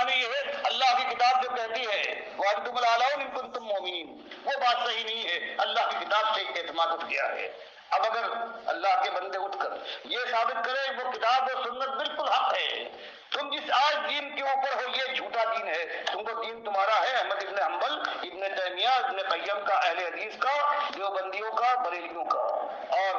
معنی یہ ہے اللہ کی کتاب جو کہتی ہے وَأَنْتُمُ الْأَعْلَوْنَ إِن كُنتُم مُؤْمِنِينَ، وہ بات صحیح نہیں ہے، اللہ کی کتاب سے اعتماد اٹھ گیا ہے۔ اب اگر اللہ کے بندے اٹھ کر یہ ثابت کریں وہ کتاب و سنت بالکل حق ہے، تم جس آج دین کے اوپر ہو یہ جھوٹا دین ہے، تم کو دین تمہارا ہے احمد ابن حنبل، ابن تیمیہ، ابن قیم کا، اہل حدیث کا، دیوبندیوں کا، بریلیوں کا اور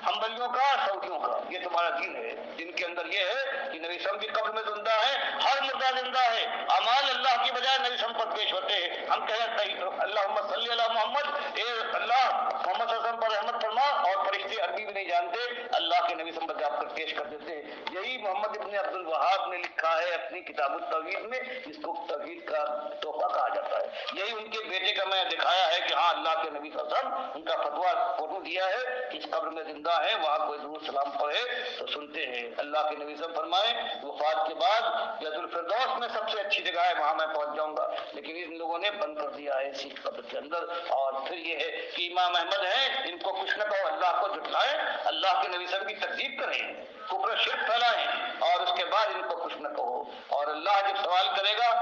حنبلیوں کا، سعودیوں کا، یہ تمہارا دین ہے جن کے اندر یہ ہے کہ نبی صلی کی قبر میں زندہ ہے، ہر مردہ زندہ ہے، اعمال اللہ کی بجائے نبی صلی پر پیش ہوتے ہیں۔ ہم کہتے ہیں اللہم صلی علی محمد، اے اللہ محمد صلی اللہ علیہ وسلم پر رحمت فرما، اور فرشتے عربی بھی نہیں جانتے، اللہ کے نبی صلی پر جا کر پیش کر دیتے ہیں۔ یہی محمد ابن عبد الوہاب نے لکھا ہے اپنی کتاب التوحید میں، جس کو توحید کا تحفہ کہا جاتا ہے۔ یہی ان کے بیٹے کا میں دکھایا ہے کہ ہاں اللہ کے نبی صلی اللہ علیہ وسلم ان کا فتویٰ فوٹو دیا ہے کہ اس قبر میں زندہ ہے، وہاں کوئی درود سلام پڑھے تو سنتے ہیں۔ اللہ کے نبی صلی اللہ علیہ وسلم فرمائے وفات کے بعد جنت الفردوس میں سب سے اچھی جگہ ہے، وہاں میں پہنچ جاؤں گا، لیکن ان لوگوں نے بند کر دیا ہے اسی قبر کے اندر۔ اور پھر یہ ہے کہ امام احمد ہیں، ان کو کچھ نہ کہو، اللہ کو جھٹلائیں، اللہ کے نبی صلی اللہ علیہ وسلم کی تکذیب کریں، کفر شرک پھیلائیں، اور اس کے بعد ان کو کچھ نہ کہو۔ اور اللہ جب سوال کرے گا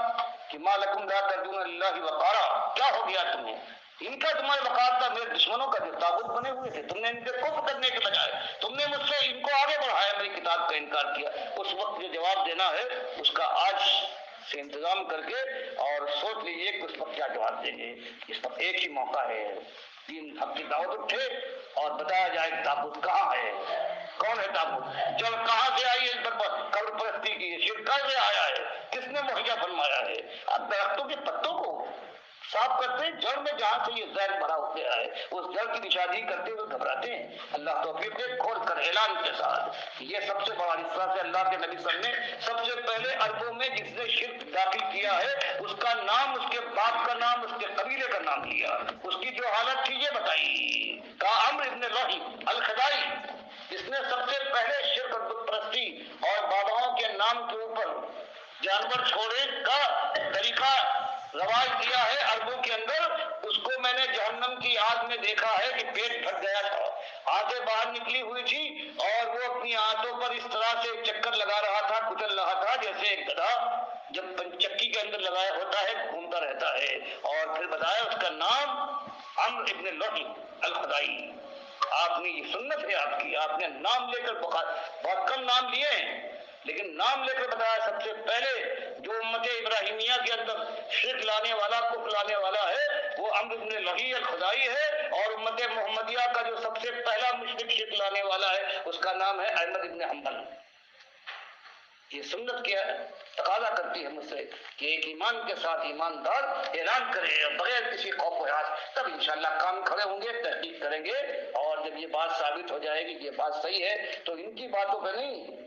کہ ما لکم لا ترجون اللہ وقارا، کیا ہو گیا تمہیں؟ ان کا تمہارے وقار تھا میرے دشمنوں کا جو تابوت بنے ہوئے تھے، تم نے ان سے کفر کرنے کے بجائے تم نے مجھ سے ان کو آگے بڑھایا، میری کتاب کا انکار کیا۔ اس وقت جو جواب دینا ہے اس کا آج سے انتظام کر کے اور سوچ لیجئے کہ اس وقت کیا جواب دیں گے۔ اس وقت ایک ہی موقع ہے، دین حق کی دعوت اٹھے اور بتایا جائے کہ تابوت کہاں ہے، کون ہے تابوت، جب کہاں سے آئی ہے قبر پرستی کی، شرک کہاں سے آیا ہے، کس نے مہیا فرمایا ہے۔ اب درختوں کے پتوں کو صاف کرتے ہیں، جڑ میں جہاں سے یہ زہر بھرا ہو گیا ہے اس جڑ کی نشاندہی کرتے ہوئے گھبراتے ہیں۔ اللہ توفیق دے کھول کر اعلان کے ساتھ، یہ سب سے بڑا حصہ سے اللہ کے نبی صلی اللہ علیہ وسلم نے سب سے پہلے عربوں میں جس نے شرک داخل کیا ہے اس کا نام، اس کے باپ کا نام، اس کے قبیلے کا نام لیا، اس کی جو حالت تھی یہ بتائی، کہا عمرو ابن لوہی الخزائی، جس نے سب سے پہلے شرک اور بت پرستی اور باباؤں کے نام کے اوپر جانور چھوڑے کا طریقہ رواج دیا ہے عربوں کے اندر، اس کو میں نے جہنم کی آگ میں دیکھا ہے کہ پیٹ پھٹ گیا تھا، آنتیں باہر نکلی ہوئی تھی اور وہ اپنی آنتوں پر اس طرح سے چکر لگا رہا تھا، کچل رہا تھا جیسے ایک گدھا جب چکی کے اندر لگایا ہوتا ہے گھومتا رہتا ہے۔ اور پھر بتایا اس کا نام عمرو ابن لوہی الخزائی۔ آپ نے یہ سنت ہے آپ کی، آپ نے نام لے کر بہت کم نام لیے ہیں لیکن نام لے کر بتایا سب سے پہلے جو امت ابراہیمیہ کے اندر شرک لانے والا، کفر لانے والا ہے وہ عمرو بن لوہی الخزائی ہے، اور امت محمدیہ کا جو سب سے پہلا مشرک شرک لانے والا ہے اس کا نام ہے احمد ابن حنبل۔ یہ سنت کیا تقاضا کرتی ہے مجھ سے کہ ایک ایمان کے ساتھ ایماندار اعلان کرے بغیر کسی خوف و ہراس، تب انشاءاللہ کام کھڑے ہوں گے، تحقیق کریں گے، اور جب یہ بات ثابت ہو جائے گی کہ یہ بات صحیح ہے تو ان کی باتوں پہ نہیں،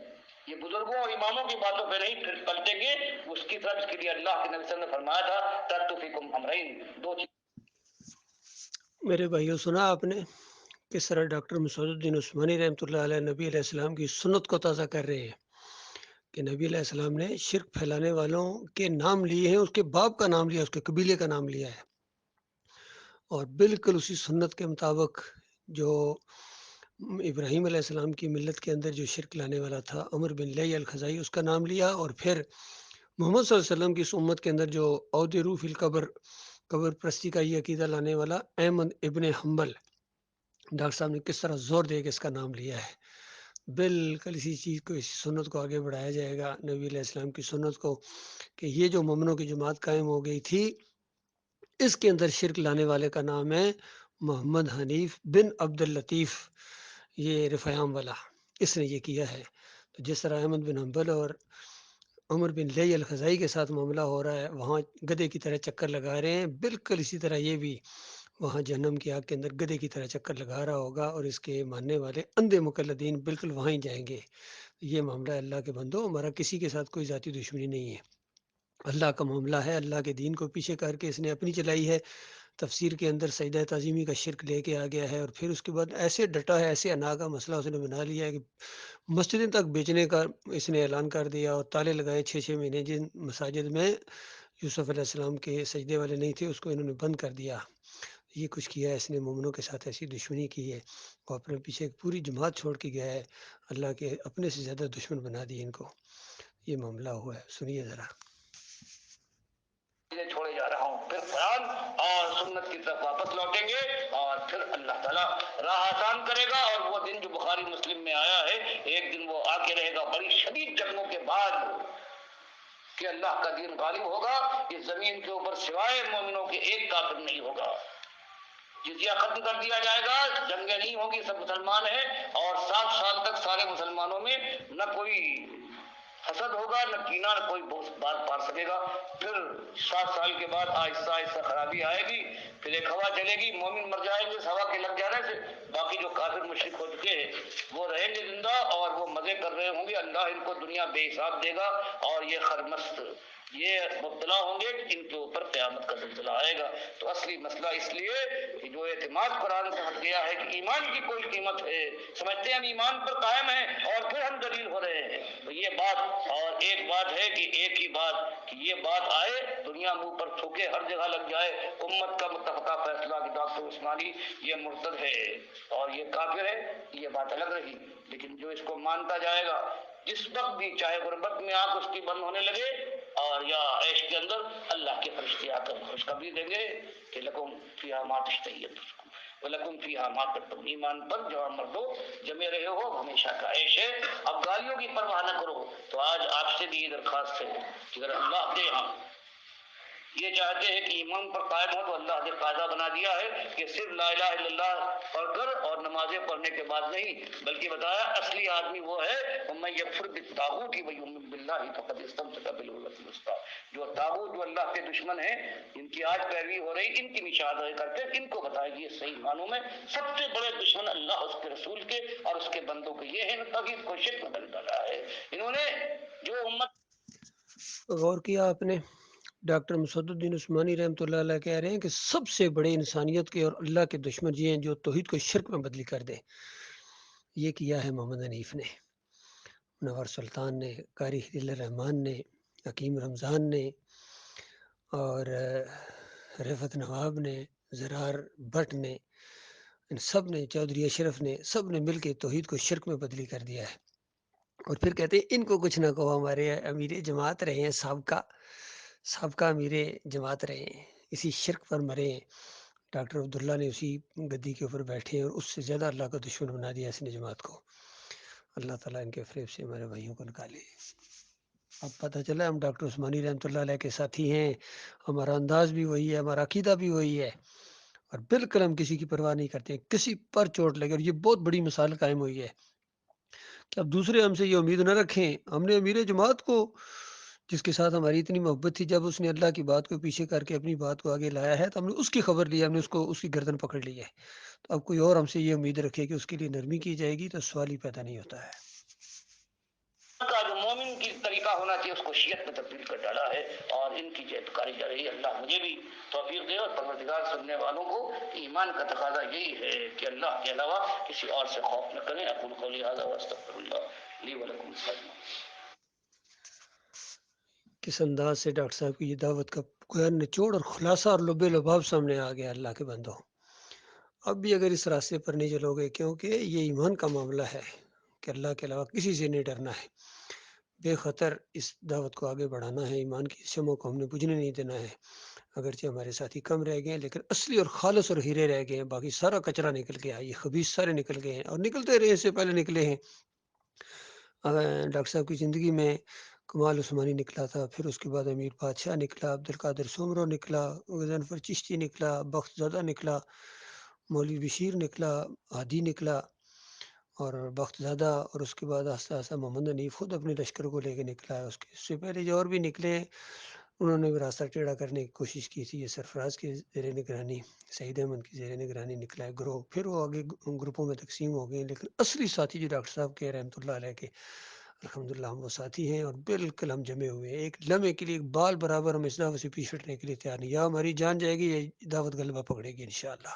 یہ بزرگوں اور اماموں کی باتوں پہ نہیں پھر پلٹیں گے، اس کی طرف اس کے لیے اللہ کے نبی صلی اللہ علیہ وسلم نے فرمایا تھا ترکت فیکم امرین، دو چیز۔ میرے بھائیوں، سنا آپ نے کس طرح ڈاکٹر مسعود الدین عثمانی رحمۃ اللہ علیہ نبی علیہ السلام کی سنت کو تازہ کر رہے ہیں کہ نبی علیہ السلام نے شرک پھیلانے والوں کے نام لیے ہیں، اس کے باپ کا نام لیا، اس کے قبیلے کا نام لیا ہے، اور بالکل اسی سنت کے مطابق جو ابراہیم علیہ السلام کی ملت کے اندر جو شرک لانے والا تھا عمرو بن لوہی الخزائی، اس کا نام لیا، اور پھر محمد صلی اللہ علیہ وسلم کی اس امت کے اندر جو عود روح فی القبر، قبر پرستی کا یہ عقیدہ لانے والا احمد ابن حنبل، ڈاکٹر صاحب نے کس طرح زور دے کے اس کا نام لیا ہے۔ بالکل اسی چیز کو، اسی سنت کو آگے بڑھایا جائے گا، نبی علیہ السلام کی سنت کو، کہ یہ جو مومنوں کی جماعت قائم ہو گئی تھی اس کے اندر شرک لانے والے کا نام ہے محمد حنیف بن عبد اللطیف، یہ رفیام والا، اس نے یہ کیا ہے۔ تو جس طرح احمد بن حنبل اور عمر بن لوہی الخزائی کے ساتھ معاملہ ہو رہا ہے، وہاں گدھے کی طرح چکر لگا رہے ہیں، بالکل اسی طرح یہ بھی وہاں جہنم کی آگ کے اندر گدھے کی طرح چکر لگا رہا ہوگا، اور اس کے ماننے والے اندھے مقلدین بالکل وہاں ہی جائیں گے۔ یہ معاملہ ہے اللہ کے بندو، ہمارا کسی کے ساتھ کوئی ذاتی دشمنی نہیں ہے، اللہ کا معاملہ ہے، اللہ کے دین کو پیچھے کر کے اس نے اپنی چلائی ہے، تفسیر کے اندر سجدہ تعظیمی کا شرک لے کے آ گیا ہے، اور پھر اس کے بعد ایسے ڈٹا ہے، ایسے انا کا مسئلہ اس نے بنا لیا ہے کہ مسجدیں تک بیچنے کا اس نے اعلان کر دیا، اور تالے لگائے 6 مہینے، جن مساجد میں یوسف علیہ السلام کے سجدے والے نہیں تھے اس کو انہوں نے بند کر دیا۔ یہ کچھ کیا ہے اس نے، مومنوں کے ساتھ ایسی دشمنی کی ہے، اور اپنے پیچھے ایک پوری جماعت چھوڑ کے گیا ہے، اللہ کے اپنے سے زیادہ دشمن بنا دی ان کو۔ یہ معاملہ ہوا ہے. سنیے ذرا. چھوڑے جا رہا ہوں، پھر قرآن اور سنت کی طرف واپس لوٹیں گے اور پھر اللہ تعالیٰ راہ آسان کرے گا. اور وہ دن جو بخاری مسلم میں آیا ہے، ایک دن وہ آ کے رہے گا بڑی شدید جنگوں کے بعد کہ اللہ کا دین غالب ہوگا. اس زمین کے اوپر سوائے مومنوں کے ایک کافر نہیں ہوگا. جزیہ ختم کر دیا جائے گا، جنگیں نہیں ہوگی، سب مسلمان ہیں. اور 7 سال تک سارے مسلمانوں میں نہ کوئی حسد ہوگا، نہ کینہ، نہ کوئی بات پار سکے گا. پھر 7 سال کے بعد آہستہ آہستہ خرابی آئے گی. پھر ایک ہوا چلے گی، مومن مر جائیں گے اس ہوا کے لگ جانے سے، باقی جو کافر مشرک ہو چکے ہیں وہ رہیں گے زندہ اور وہ مزے کر رہے ہوں گے. اللہ ان کو دنیا بے حساب دے گا اور یہ خرمست یہ مبتلا ہوں گے کہ ان کے اوپر قیامت کا زلزلہ آئے گا. تو اصلی مسئلہ اس لیے کہ جو اعتماد قرآن سے ہٹ گیا ہے کہ ایمان کی کوئی قیمت ہے، سمجھتے ہیں ہم ایمان پر قائم ہیں اور پھر ہم دلیل ہو رہے ہیں. تو یہ بات، اور ایک بات ہے کہ ایک ہی بات کہ یہ بات آئے، دنیا منہ پر تھوکے ہر جگہ لگ جائے، امت کا متفقہ فیصلہ کہ ڈاکٹر عثمانی یہ مرتد ہے اور یہ کافر ہے، یہ بات الگ رہی. لیکن جو اس کو مانتا جائے گا، جس وقت بھی چاہے غربت میں آنکھ اس کی بند ہونے لگے اور یا عیش کے اندر، اللہ کے فرشتے آ کر خوشخبری دیں گے کہ لکم فیہا ما تشتہی انفسکم ولکم فیہا ما تدعون. ایمان پر جوان مردو جمے رہے ہو، ہمیشہ کا عیش ہے. اب گالیوں کی پرواہ نہ کرو. تو آج آپ سے بھی یہ درخواست ہے کہ اگر اللہ کے یہاں یہ چاہتے ہیں کہ ایمان پر قائم ہو تو اللہ نے قاعدہ بنا دیا ہے کہ صرف لا الہ الا اللہ پڑھ کر اور نمازیں پڑھنے کے بعد نہیں، بلکہ بتایا اصلی آدمی وہ ہے وَمَن يَكْفُرْ بِالطَّاغُوتِ وَيُؤْمِنْ بِاللَّهِ فَقَدِ اسْتَمْسَكَ بِالْعُرْوَةِ الْوُثْقَىٰ. جو طاغوت، جو اللہ کے دشمن ہیں، ان کی آج پیروی ہو رہی، ان کی نشاندہی کر کے ان کو بتائے گی صحیح معنوں میں سب سے بڑے دشمن اللہ، اس کے رسول کے اور اس کے بندوں کے یہ ہیں. توحید کو شرک میں بدل ڈالا ہے انہوں نے. جو امت غور کیا آپ نے؟ ڈاکٹر مسعود الدین عثمانی رحمۃ اللہ علیہ کہہ رہے ہیں کہ سب سے بڑے انسانیت کے اور اللہ کے دشمن یہ ہیں جو توحید کو شرک میں بدلی کر دیں. یہ کیا ہے محمد حنیف نے، منور سلطان نے، قاری خلیل الرحمان نے، حکیم رمضان نے اور رفعت نواب نے، زرار بٹ نے، ان سب نے، چودھری اشرف نے، سب نے مل کے توحید کو شرک میں بدلی کر دیا ہے. اور پھر کہتے ہیں ان کو کچھ نہ کہو، ہمارے امیر جماعت رہے ہیں، سابقہ امیر جماعت رہے ہیں، اسی شرک پر مرے ہیں. ڈاکٹر عبداللہ نے اسی گدی کے اوپر بیٹھے ہیں اور اس سے زیادہ اللہ کا دشمن بنا دیا اس نے جماعت کو. اللہ تعالیٰ ان کے فریب سے ہمارے بھائیوں کو نکالے. اب پتہ چلا ہم ڈاکٹر عثمانی رحمۃ اللہ علیہ کے ساتھی ہیں، ہمارا انداز بھی وہی ہے، ہمارا عقیدہ بھی وہی ہے، اور بالکل ہم کسی کی پرواہ نہیں کرتے ہیں کسی پر چوٹ لگے. اور یہ بہت بڑی مثال قائم ہوئی ہے کہ اب دوسرے ہم سے یہ امید نہ رکھیں. ہم نے امیر جماعت کو، جس کے ساتھ ہماری اتنی محبت تھی، جب اس نے اللہ کی بات کو پیچھے کر کے اپنی بات کو آگے لایا ہے تو ہم نے اس کی خبر لی، ہم نے اس کی گردن پکڑ لی ہے. تو اب کوئی اور ہم سے یہ امید رکھے کہ اس کے لیے نرمی کی جائے گی تو سوال ہی پیدا نہیں ہوتا ہے. کا جو مومن کی طریقہ ہونا چاہیے اس کو شیعت میں تبدیل کر ڈالا ہے اور ان کی جیتکاری جا رہی ہے. اللہ مجھے بھی توفیق دے اور پروردگار سننے والوں کو. ایمان کا تقاضا یہی ہے کہ اللہ کے علاوہ کسی اور سے خوف نہ کریں. اقول قولی ھذا واستغفر اللہ لی ولکم. کس انداز سے ڈاکٹر صاحب کی یہ دعوت کا کوئی نچوڑ اور خلاصہ اور لب لباب سامنے آ گیا. اللہ کے بندوں، اب بھی اگر اس راستے پر نہیں چلو گے، کیونکہ یہ ایمان کا معاملہ ہے کہ اللہ کے علاوہ کسی سے نہیں ڈرنا ہے، بے خطر اس دعوت کو آگے بڑھانا ہے. ایمان کی شمع کو ہم نے بجھنے نہیں دینا ہے. اگرچہ ہمارے ساتھی کم رہ گئے ہیں لیکن اصلی اور خالص اور ہیرے رہ گئے ہیں. باقی سارا کچرا نکل گیا، یہ خبیث سارے نکل گئے ہیں اور نکلتے رہے، اس سے پہلے نکلے ہیں. ڈاکٹر صاحب کی زندگی میں کمال عثمانی نکلا تھا، پھر اس کے بعد امیر بادشاہ نکلا، عبدالقادر سومرو نکلا، غضنفر چشتی نکلا، بخت زدہ نکلا، مولوی بشیر نکلا، ہادی نکلا اور بخت زدہ، اور اس کے بعد آہستہ آہستہ محمد حنیف خود اپنے لشکر کو لے کے نکلا ہے. اس سے پہلے جو اور بھی نکلے ہیں انہوں نے بھی راستہ ٹیڑھا کرنے کی کوشش کی تھی. یہ سرفراز کی زیر نگرانی، سعید احمد کی زیر نگرانی نکلا ہے گروہ، پھر وہ آگے گروپوں میں تقسیم ہو گئے. لیکن اصلی ساتھی جو ڈاکٹر صاحب کے رحمۃ اللہ علیہ کے، الحمدللہ ہم وہ ساتھی ہیں اور بالکل ہم جمے ہوئے ہیں. ایک لمحے کے لیے، ایک بال برابر ہم اس دعوت سے پیچھے ہٹنے کے لیے تیار نہیں. یا ہماری جان جائے گی یا دعوت غلبہ پکڑے گی انشاءاللہ.